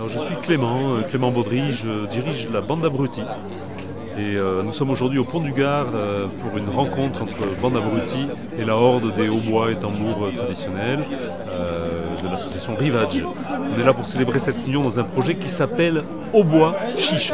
Alors je suis Clément Baudry, je dirige la bande abrutis. Et nous sommes aujourd'hui au Pont du Gard pour une rencontre entre bande abrutis et la horde des hautbois et tambours traditionnels de l'association Rivage. On est là pour célébrer cette union dans un projet qui s'appelle Hautbois Chiche.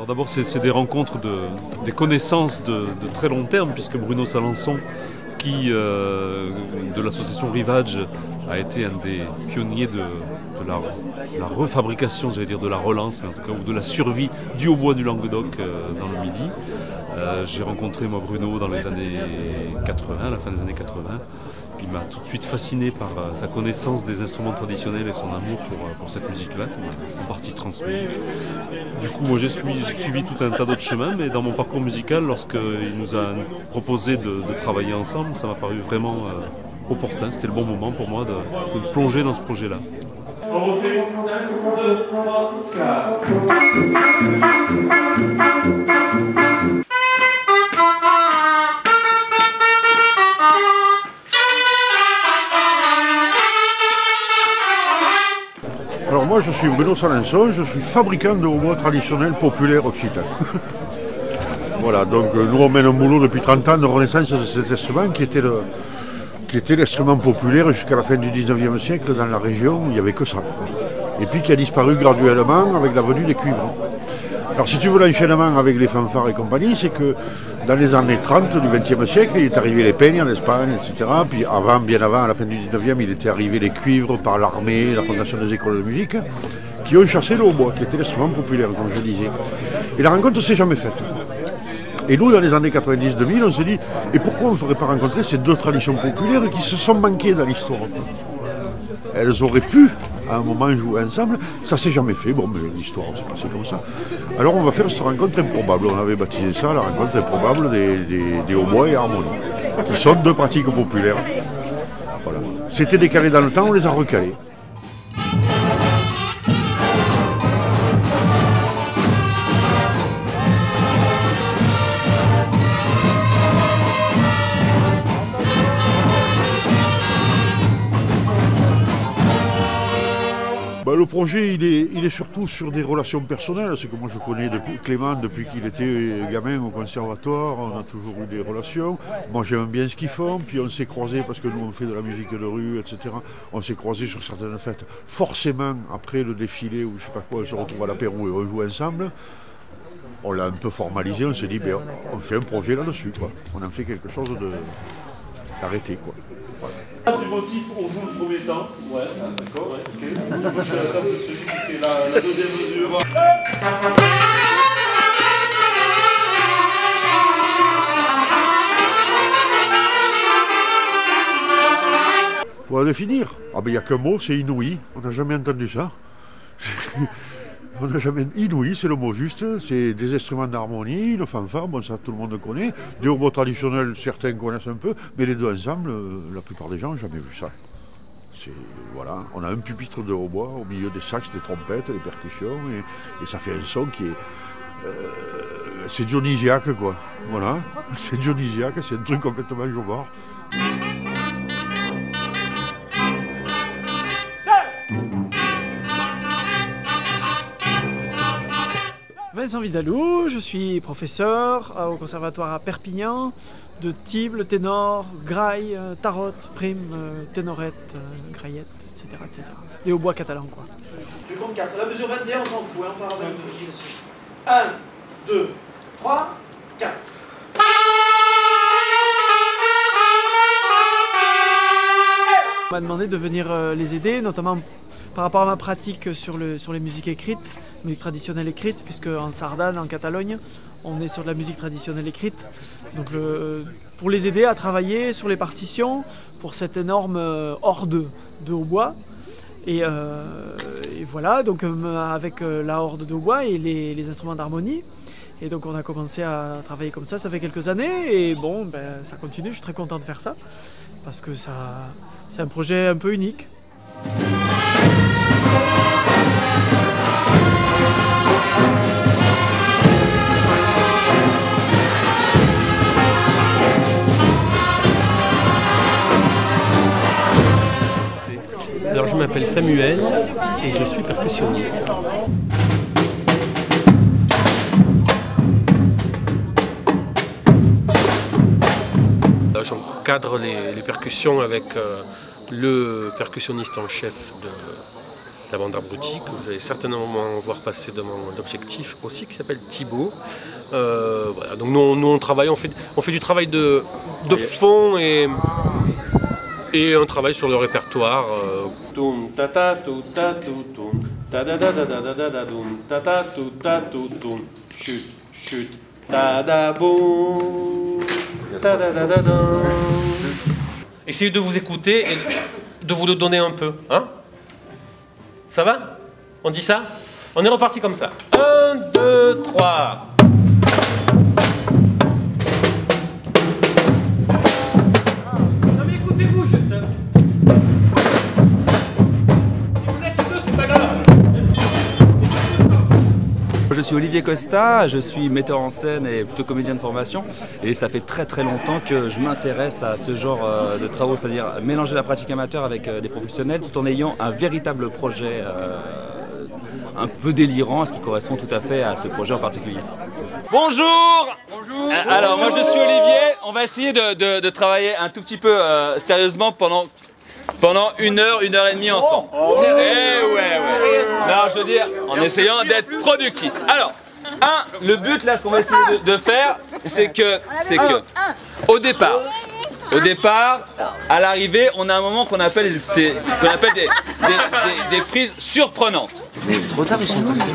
D'abord, c'est des rencontres, des connaissances de très long terme, puisque Bruno Salançon, qui de l'association Rivage, a été un des pionniers de la refabrication, j'allais dire de la relance, mais en tout cas, ou de la survie du hautbois du Languedoc dans le Midi. J'ai rencontré moi Bruno dans les années 80, à la fin des années 80. Il m'a tout de suite fasciné par sa connaissance des instruments traditionnels et son amour pour cette musique-là, qui m'a en partie transmise. Du coup, moi j'ai suivi tout un tas d'autres chemins, mais dans mon parcours musical, lorsqu'il nous a proposé de travailler ensemble, ça m'a paru vraiment opportun. C'était le bon moment pour moi de plonger dans ce projet-là. On refait 1, 2, 3, 4. Alors moi je suis Bruno Salançon, je suis fabricant de hautbois traditionnels populaires occitans. Voilà, donc nous on mène un boulot depuis 30 ans de renaissance de cet instrument qui était l'instrument populaire jusqu'à la fin du 19e siècle dans la région où il n'y avait que ça. Et puis qui a disparu graduellement avec la venue des cuivres. Alors si tu veux l'enchaînement avec les fanfares et compagnie, c'est que dans les années 30 du 20e siècle, il est arrivé les peignes en Espagne, etc. Puis avant, bien avant, à la fin du 19e, il était arrivé les cuivres par l'armée, la fondation des écoles de musique, qui ont chassé le hautbois, qui était l'instrument populaire, comme je disais. Et la rencontre ne s'est jamais faite. Et nous, dans les années 90-2000, on s'est dit, et pourquoi on ne ferait pas rencontrer ces deux traditions populaires qui se sont manquées dans l'histoire? Elles auraient pu, à un moment, jouer ensemble. Ça s'est jamais fait. Bon, mais l'histoire s'est passée comme ça. Alors, on va faire cette rencontre improbable. On avait baptisé ça la rencontre improbable des hautbois et harmonies, qui sont deux pratiques populaires. Voilà. C'était décalé dans le temps, on les a recalés. Le projet, il est surtout sur des relations personnelles. C'est que moi je connais Clément depuis qu'il était gamin au conservatoire. On a toujours eu des relations. Moi j'aime bien ce qu'ils font. Puis on s'est croisés parce que nous on fait de la musique de rue, etc. On s'est croisés sur certaines fêtes. Forcément, après le défilé ou je sais pas quoi, on se retrouve à l'apéro et on joue ensemble. On l'a un peu formalisé. On s'est dit, ben, on fait un projet là-dessus, quoi. On en fait quelque chose d'arrêté, quoi. Voilà. Du motif, on joue le premier temps. Ouais, d'accord, ouais, ok. Moi, je suis à la table de celui qui fait la deuxième mesure. Faut la définir. Ah ben il n'y a qu'un mot, c'est inouï. On n'a jamais entendu ça. On n'a jamais... Inouï, c'est le mot juste. C'est des instruments d'harmonie, le fanfare, bon ça tout le monde connaît. Des hautbois traditionnels, certains connaissent un peu, mais les deux ensemble, la plupart des gens n'ont jamais vu ça. Voilà, on a un pupitre de hautbois au milieu des saxes, des trompettes, des percussions, et ça fait un son qui est... c'est dionysiaque, quoi. Voilà, c'est dionysiaque, c'est un truc complètement jobard. Vincent Vidalou, je suis professeur au conservatoire à Perpignan de tible, ténor, graille, tarotte, prime, ténorette, graillette, etc., etc. Des hautbois catalans, quoi. Je compte 4. La mesure 21, on s'en fout, on part avec le dessus. 1, 2, 3, 4. On m'a demandé de venir les aider, notamment par rapport à ma pratique sur les musiques écrites, musique traditionnelle écrite, puisque en Sardane, en Catalogne, on est sur de la musique traditionnelle écrite. Donc pour les aider à travailler sur les partitions pour cette énorme horde de hautbois. Et voilà, donc avec la horde de hautbois et les instruments d'harmonie. Et donc on a commencé à travailler comme ça fait quelques années. Et bon, ben, ça continue, je suis très content de faire ça, parce que c'est un projet un peu unique. je m'appelle Samuel et je suis percussionniste. J'encadre les percussions avec le percussionniste en chef de la bande abrutie, que vous allez certainement voir passer dans mon objectif aussi, qui s'appelle Thibaut. Voilà, donc nous on travaille, on fait du travail de fond et un travail sur le répertoire. Chut, chut, essayez de vous écouter et de vous le donner un peu, hein? Ça va? On dit ça? On est reparti comme ça. 1, 2, 3. Non mais écoutez-vous juste. Si vous êtes deux, c'est pas grave. Je suis Olivier Costa, je suis metteur en scène et plutôt comédien de formation et ça fait très longtemps que je m'intéresse à ce genre de travaux, c'est-à-dire mélanger la pratique amateur avec des professionnels tout en ayant un véritable projet un peu délirant, ce qui correspond tout à fait à ce projet en particulier. Bonjour! Bonjour! Alors moi je suis Olivier, on va essayer de travailler un tout petit peu sérieusement pendant 1 heure, 1 heure et demie ensemble. Ouais. Non, je veux dire, en essayant d'être productif. Alors, le but là, ce qu'on va essayer de faire, c'est que, au départ, à l'arrivée, on a un moment qu'on appelle des prises surprenantes. Mais trop tard, ils sont passés.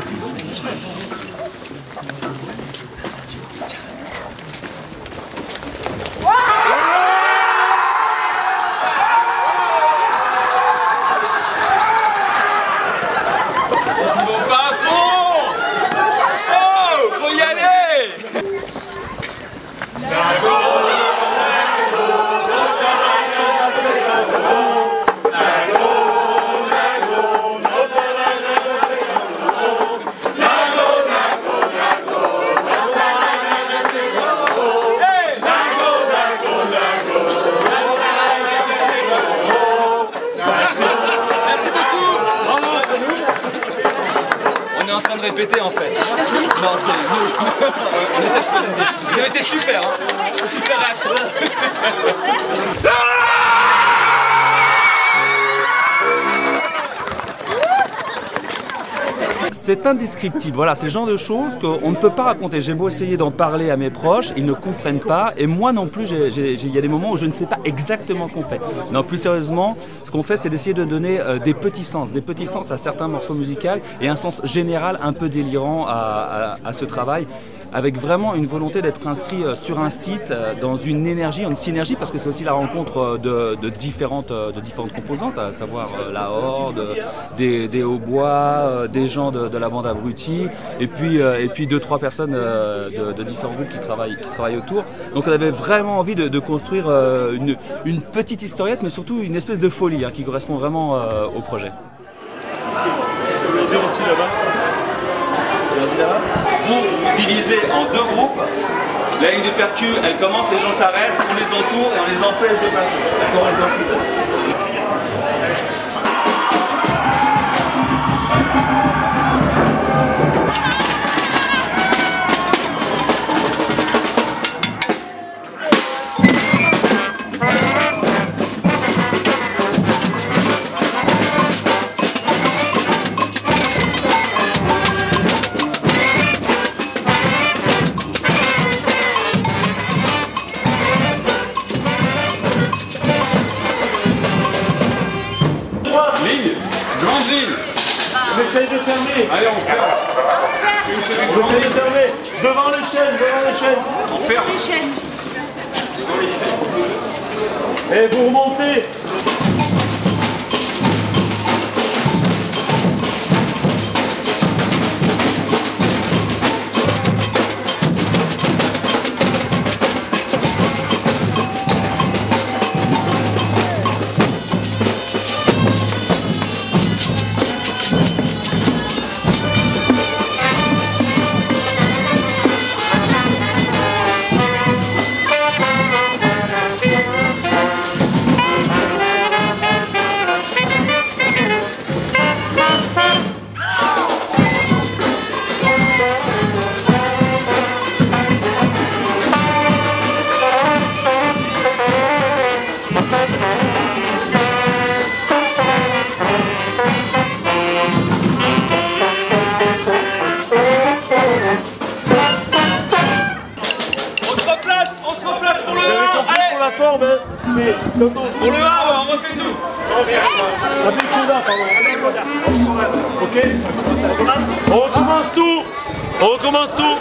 De répéter en fait. Non, c'est nous. On essaie de faire des... Vous avez été super, hein. Super réaction. C'est indescriptible, voilà, c'est le genre de choses qu'on ne peut pas raconter. J'ai beau essayer d'en parler à mes proches, ils ne comprennent pas, et moi non plus, il y a des moments où je ne sais pas exactement ce qu'on fait. Non, plus sérieusement, ce qu'on fait, c'est d'essayer de donner des petits sens à certains morceaux musicaux, et un sens général un peu délirant à ce travail, avec vraiment une volonté d'être inscrit sur un site dans une énergie, une synergie, parce que c'est aussi la rencontre de différentes composantes, à savoir la horde, des hautbois, des gens de la bande abrutie, et puis 2-3 personnes de différents groupes qui travaillent autour. Donc on avait vraiment envie de construire une petite historiette, mais surtout une espèce de folie qui correspond vraiment au projet. Vous divisez en 2 groupes, la ligne de percu, elle commence, les gens s'arrêtent, on les entoure et on les empêche de passer. D'accord, on les empêche. On essaye de fermer. Allez, on ferme. On essaye de fermer. Devant les chaînes, On ferme. Les chaînes. Et vous remontez. énorme, hein. Mais quand on... Pour le 1, on refait tout. Avec Koda, pardon. Ok. On recommence tout. On recommence tout.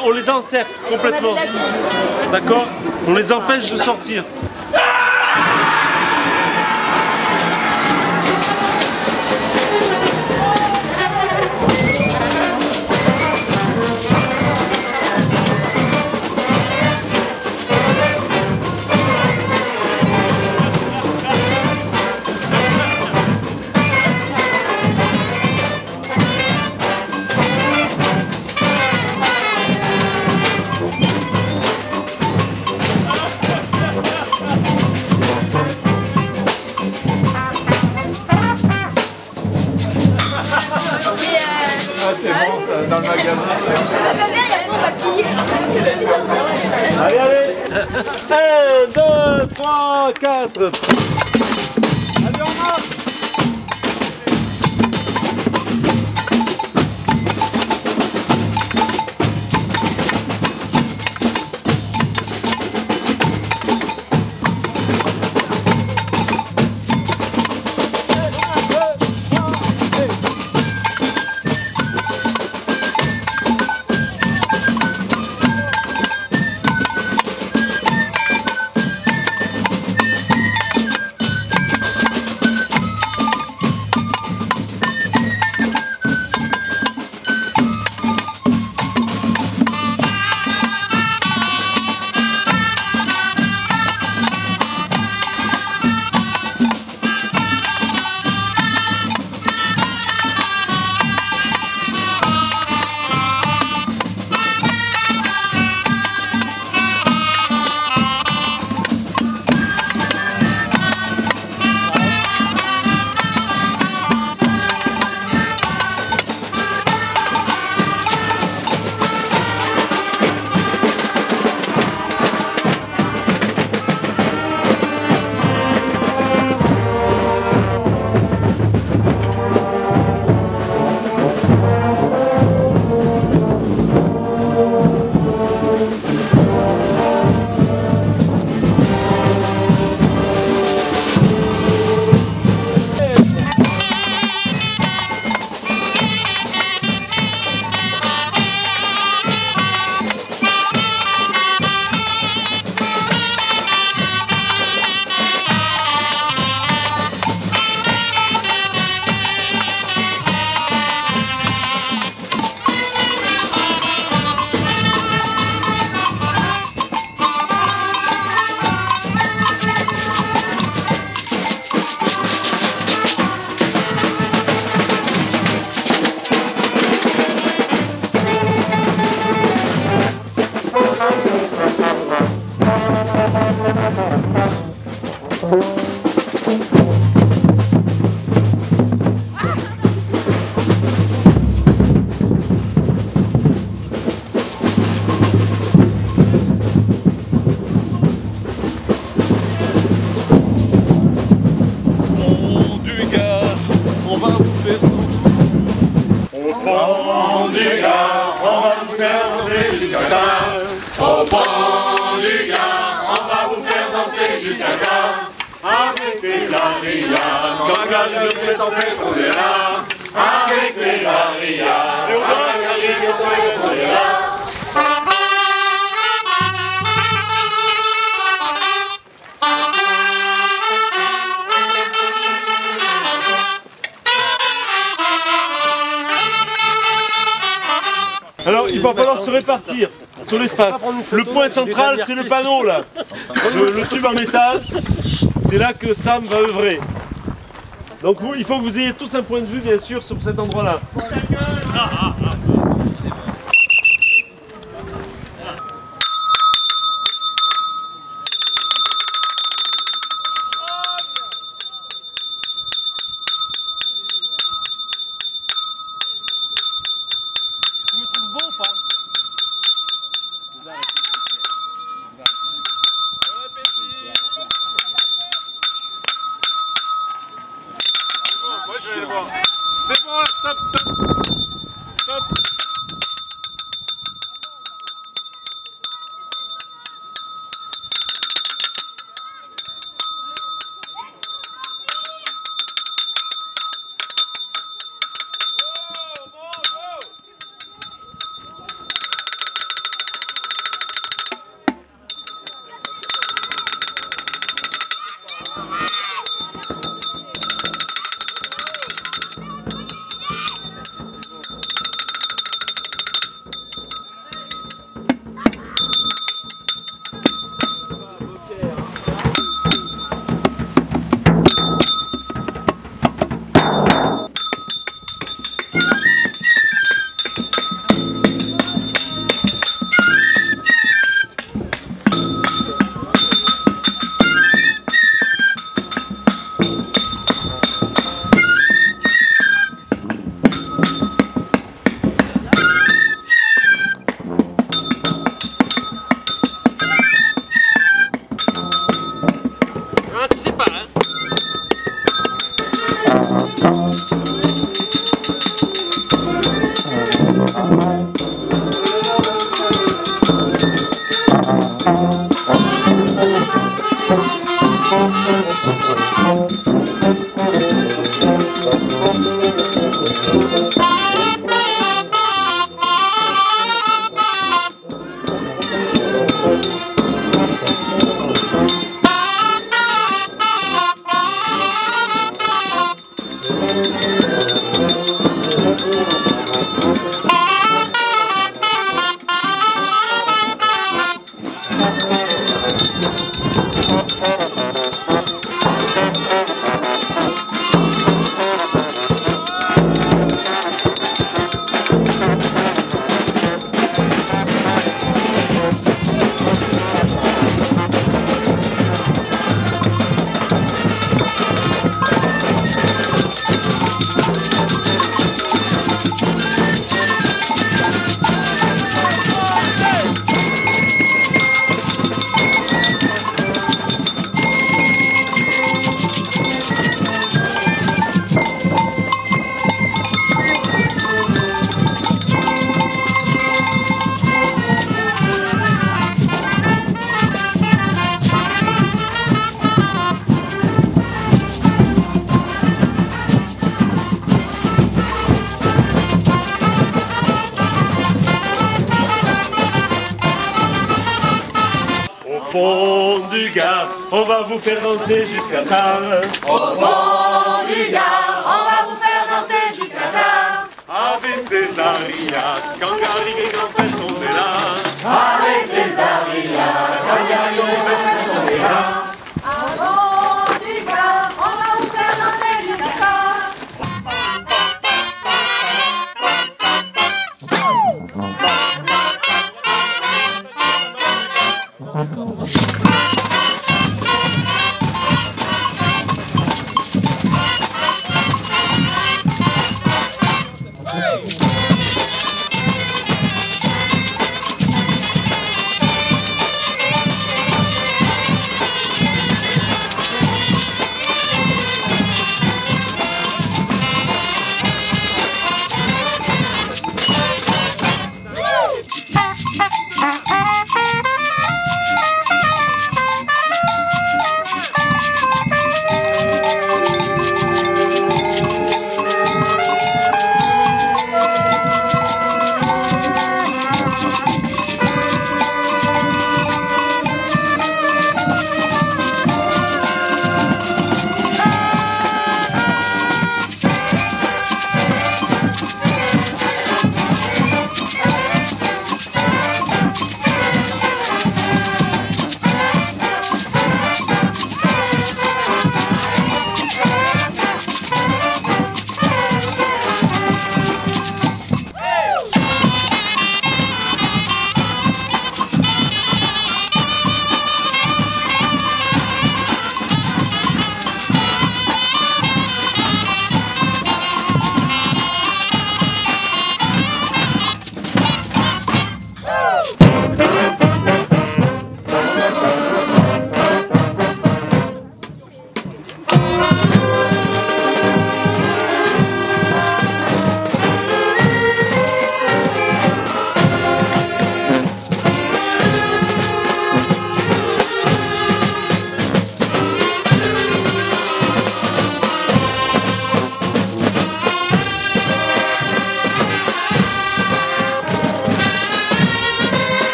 On les encercle complètement. D'accord? On les empêche de sortir. C'est bon, ça, dans le magasin. Allez, allez. 1, 2, 3, 4. Allez, on marche. Au pont du Gard, on va vous faire danser jusqu'à quand? Avec Césariade, quand Gall fait en fait on est là. Avec Césariade, on est là. Alors il va falloir se répartir sur l'espace. Le point central c'est le panneau là, le tube en métal, c'est là que Sam va œuvrer. Donc il faut que vous ayez tous un point de vue bien sûr sur cet endroit-là. Tu me trouves beau ou pas? Ouais, je vais le voir. C'est bon, stop, stop. Stop. Pont du Gard, on va vous faire danser jusqu'à tard. Au pont du Gard, on va vous faire danser jusqu'à tard. Ave Césaria, quand Gary et grand-père sont là. Ave Césaria, quand